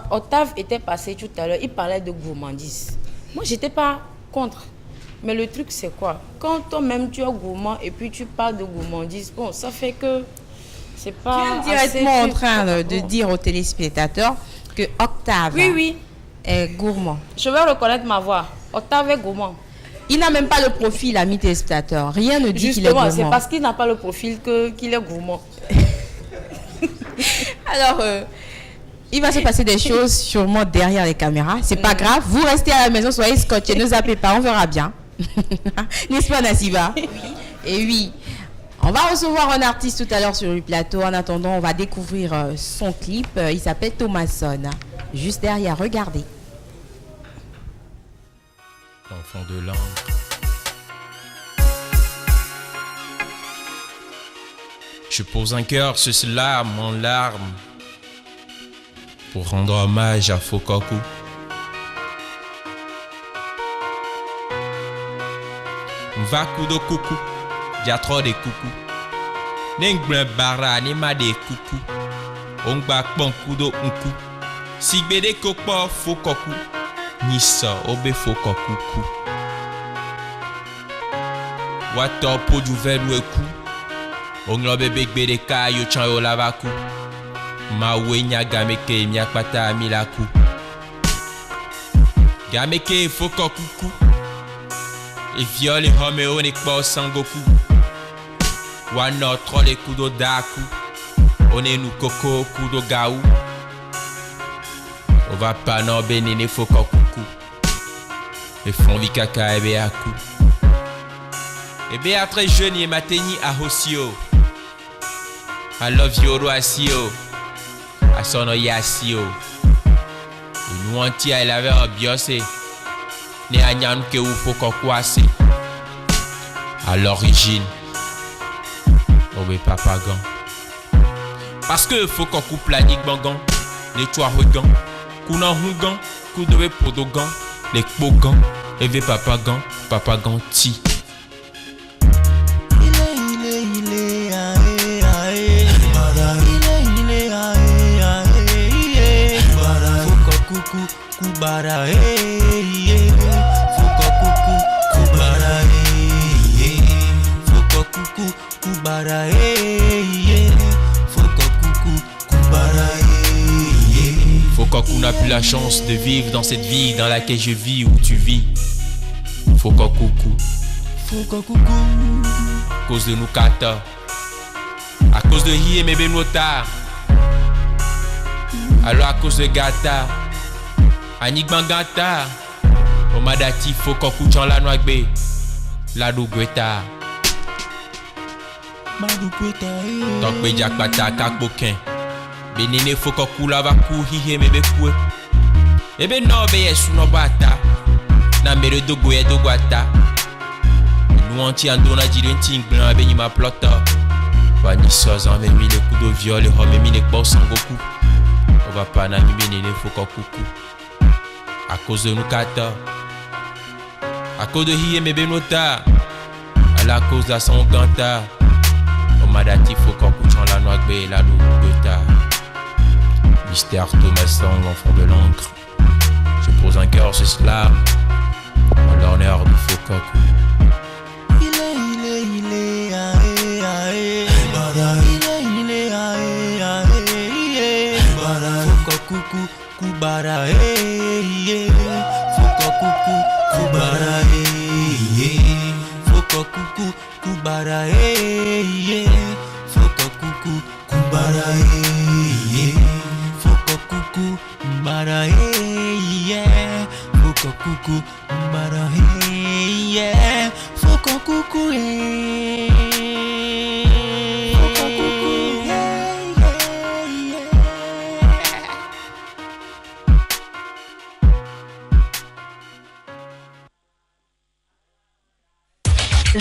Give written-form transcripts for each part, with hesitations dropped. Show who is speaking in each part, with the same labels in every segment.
Speaker 1: Octave était passé tout à l'heure, il parlait de gourmandise. Moi, j'étais pas contre. Mais le truc, c'est quoi? Quand toi-même, tu es gourmand et puis tu parles de gourmandise, bon, ça fait que c'est pas...
Speaker 2: Tu es directement en train de dire aux téléspectateurs que Octave est gourmand.
Speaker 1: Je vais reconnaître ma voix. Octave est gourmand.
Speaker 2: Il n'a même pas le profil, ami téléspectateur. Rien ne dit qu'il est gourmand.
Speaker 1: C'est parce qu'il n'a pas le profil qu'il est gourmand.
Speaker 2: Alors, il va se passer des choses sûrement derrière les caméras. C'est pas grave. Vous restez à la maison, soyez scotchés, ne zappez pas, on verra bien. N'est-ce pas, Nassiba? Oui. Et oui. On va recevoir un artiste tout à l'heure sur le plateau. En attendant, on va découvrir son clip. Il s'appelle Thomason. Juste derrière, regardez.
Speaker 3: L'enfant de l'ange. Je pose un cœur sur ce larme en larmes pour rendre hommage à Fokoku. Mvaku do kuku, diatro de kuku. Nengble bara ni ma de kuku. Ongba kponku do unku. Sigbe de kokpo Fokoku. Nisa obe Fokoku ku. Wato po du velu eku. Onglo bebe gbe de ka yo chan yo lavaku. Ma wenya gameke miakpata milaku. Gameke Fokoku ku. Et viole Romeo ne pas Sangoku. Wano troll kudo daku. On est nous coco kudo gaou. On va pas non benene Fokoku. Et font vikaka ebe aku. Ebe a très jeune et mateni a hosio. I love you roasio. A sono yasio. Et nous entier il avait un biosé. Ne agnan que ou Fokoku assez. À l'origine, Obe Papagan. Parce que Fokoku planik bangan, nettoie regan, Kounan hungan, Koudowe podogan, les kpogan, Eve Papagan, Papagan ti.
Speaker 4: Fokoku kubara
Speaker 3: Fokoku n'a plus la chance de vivre dans cette vie dans laquelle je vis où tu vis. Fokoku. À cause de nous kata. À cause de Hie et Benota. Alors à cause de Gata. Anik Bangata. Omadati Fokoku chan la noagbe. La dougueta. Donc Bejak Bata Kakbokin. Benene Fokoku la vaku hihe mebe kwe. Ebe no beye sou no bata. Na mere dogo ye dogwata. Nous entiers en donna diren ting blanc be ma plota. Bani sozan me mi le coup de viol et mi ne pas Sangoku. On va pas na mi benene Fokoku. À cause de nous kata. À cause de hiye mebe nota. À la cause de son ganta. Omadati Fokoku chan la noagbe la dougueta. Mystère Thomason, l'enfant de l'encre. Je pose un cœur sur cela, en l'honneur de Fokoku.
Speaker 4: Fokoku kubara Fokoku kubara Fokoku kubara Fokoku kubara Fokoku mbara yeah Fokoku mbara yeah Fokoku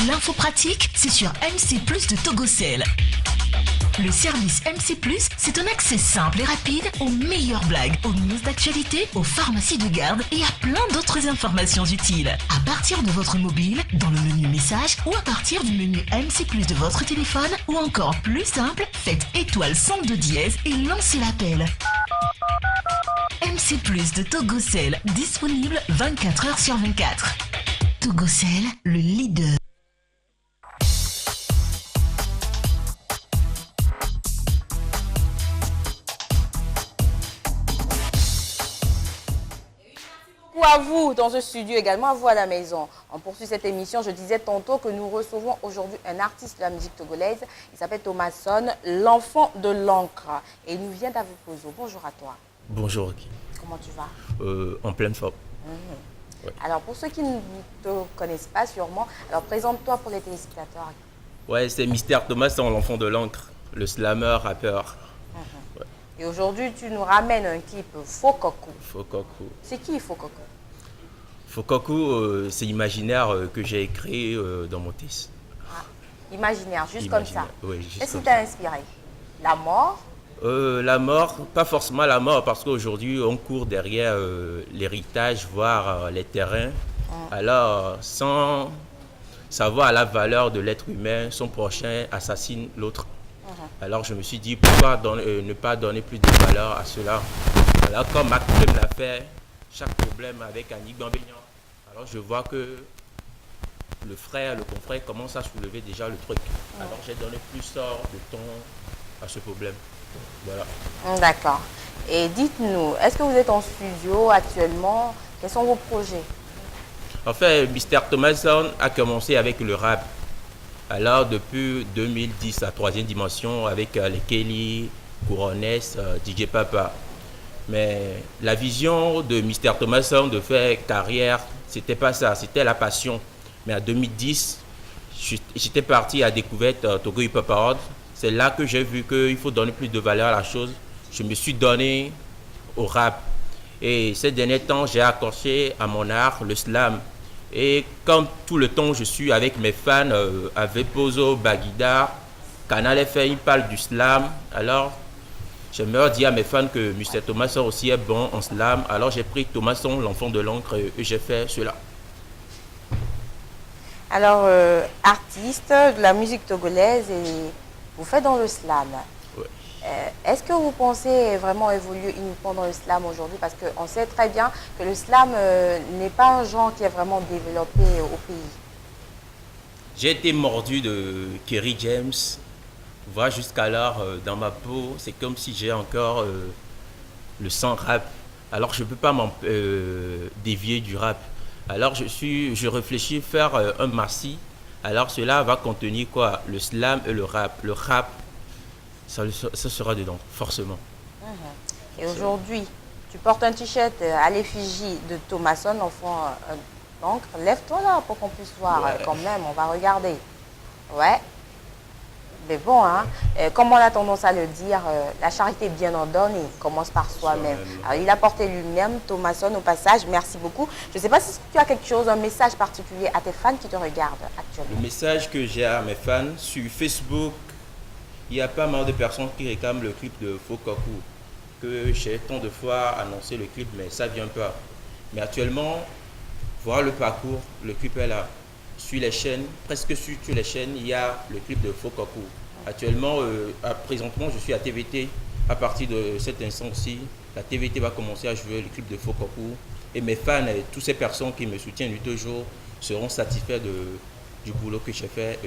Speaker 5: L'info pratique, c'est sur MC Plus de Togocel. Le service MC Plus, c'est un accès simple et rapide aux meilleures blagues, aux news d'actualité, aux pharmacies de garde et à plein d'autres informations utiles. À partir de votre mobile, dans le menu message ou à partir du menu MC Plus de votre téléphone ou encore plus simple, faites étoile 102 dièse et lancez l'appel. MC Plus de Togocel, disponible 24 heures sur 24. Togocel, le leader.
Speaker 1: À vous dans ce studio, également à vous à la maison. On poursuit cette émission. Je disais tantôt que nous recevons aujourd'hui un artiste de la musique togolaise. Il s'appelle Thomasson, l'enfant de l'encre. Et il nous vient d'Avopozo. Bonjour à toi.
Speaker 6: Bonjour.
Speaker 1: Comment tu vas?
Speaker 6: En pleine forme.
Speaker 1: Ouais. Alors pour ceux qui ne te connaissent pas sûrement, alors présente-toi pour les téléspectateurs.
Speaker 6: Ouais, c'est Mister Thomasson, l'enfant de l'encre, le slammer, rappeur.
Speaker 1: Ouais. Et aujourd'hui, tu nous ramènes un clip Fokoku.
Speaker 6: Fokoku.
Speaker 1: C'est qui Fokoku?
Speaker 6: Fokoku, c'est imaginaire que j'ai écrit dans mon texte.
Speaker 1: Ah, imaginaire, juste imaginaire. Comme ça.
Speaker 6: Oui, juste
Speaker 1: Qu'est-ce
Speaker 6: comme
Speaker 1: qui t'a
Speaker 6: ça.
Speaker 1: inspiré? La mort?
Speaker 6: La mort, pas forcément la mort, parce qu'aujourd'hui, on court derrière l'héritage, voire les terrains. Alors, sans savoir la valeur de l'être humain, son prochain assassine l'autre. Alors, je me suis dit, pourquoi ne pas donner plus de valeur à cela? Alors, comme Mac Clem l'a fait, chaque problème avec Annick Bambignan. Alors, je vois que le frère, le confrère commence à soulever déjà le truc. Alors, j'ai donné plus de temps à ce problème. Voilà.
Speaker 1: D'accord. Et dites-nous, est-ce que vous êtes en studio actuellement? Quels sont vos projets?
Speaker 6: En fait, Mister Thomasson a commencé avec le rap. Alors, depuis 2010, la troisième dimension, avec les Kelly, Couronès, DJ Papa. Mais la vision de Mister Thomasson de faire carrière, c'était pas ça, c'était la passion. Mais en 2010, j'étais parti à découverte Togo Hip Hop Award. C'est là que j'ai vu qu'il faut donner plus de valeur à la chose. Je me suis donné au rap. Et ces derniers temps, j'ai accroché à mon art, le slam. Et comme tout le temps, je suis avec mes fans, Avepozo, Baguida, Canal FM, ils parlent du slam. Alors, j'aimerais dire à mes fans que Mr. Thomasson aussi est bon en slam. Alors, j'ai pris Thomasson, l'enfant de l'encre, et j'ai fait cela.
Speaker 1: Alors, artiste de la musique togolaise, et vous faites dans le slam.
Speaker 6: Ouais.
Speaker 1: Est-ce que vous pensez vraiment évoluer uniquement dans le slam aujourd'hui? Parce qu'on sait très bien que le slam n'est pas un genre qui est vraiment développé au pays.
Speaker 6: J'ai été mordu de Kerry James. Voilà, jusqu'alors, dans ma peau, c'est comme si j'ai encore le sang rap. Alors, je ne peux pas dévier du rap. Alors, je réfléchis faire un massif. Alors, cela va contenir quoi? Le slam et le rap. Le rap, ça sera dedans, forcément.
Speaker 1: Et aujourd'hui, tu portes un t-shirt à l'effigie de Thomasson, l'enfant d'encre. Lève-toi là pour qu'on puisse voir quand même, on va regarder. Ouais. Mais bon, hein, comme on a tendance à le dire, la charité bien ordonnée commence par soi-même. Alors, il a porté lui-même, Thomasson, au passage, merci beaucoup. Je ne sais pas si tu as quelque chose, un message particulier à tes fans qui te regardent actuellement.
Speaker 6: Le message que j'ai à mes fans, sur Facebook, il y a pas mal de personnes qui réclament le clip de Fokoku, que j'ai tant de fois annoncé le clip, mais ça ne vient pas. Mais actuellement, voir le parcours, le clip est là. Sur les chaînes, presque sur toutes les chaînes, il y a le clip de Fokoku. Actuellement, présentement, je suis à TVT. À partir de cet instant-ci, la TVT va commencer à jouer le clip de Fokoku. Et mes fans et toutes ces personnes qui me soutiennent lui toujours seront satisfaits du boulot que j'ai fait.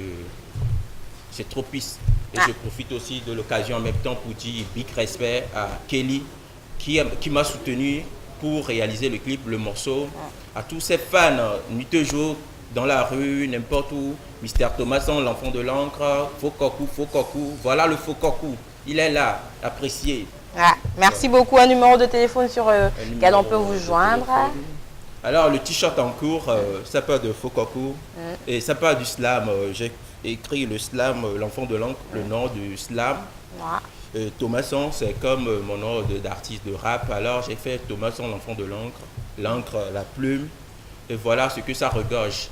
Speaker 6: C'est trop pisse. Et je profite aussi de l'occasion en même temps pour dire big respect à Kelly qui m'a soutenu pour réaliser le clip, le morceau. À tous ces fans, nuit et jour, dans la rue, n'importe où, Mister Thomasson, l'enfant de l'encre, Fokoku, voilà le Fokoku, il est là, apprécié.
Speaker 1: Merci beaucoup. Un numéro de téléphone sur lequel on peut vous joindre.
Speaker 6: Alors le t-shirt en cours, ça part de Fokoku et ça part du slam. J'ai écrit le slam, l'enfant de l'encre, le nom du slam. Thomasson, c'est comme mon nom d'artiste de rap. Alors j'ai fait Thomasson, l'enfant de l'encre, la plume. Et voilà ce que ça regorge.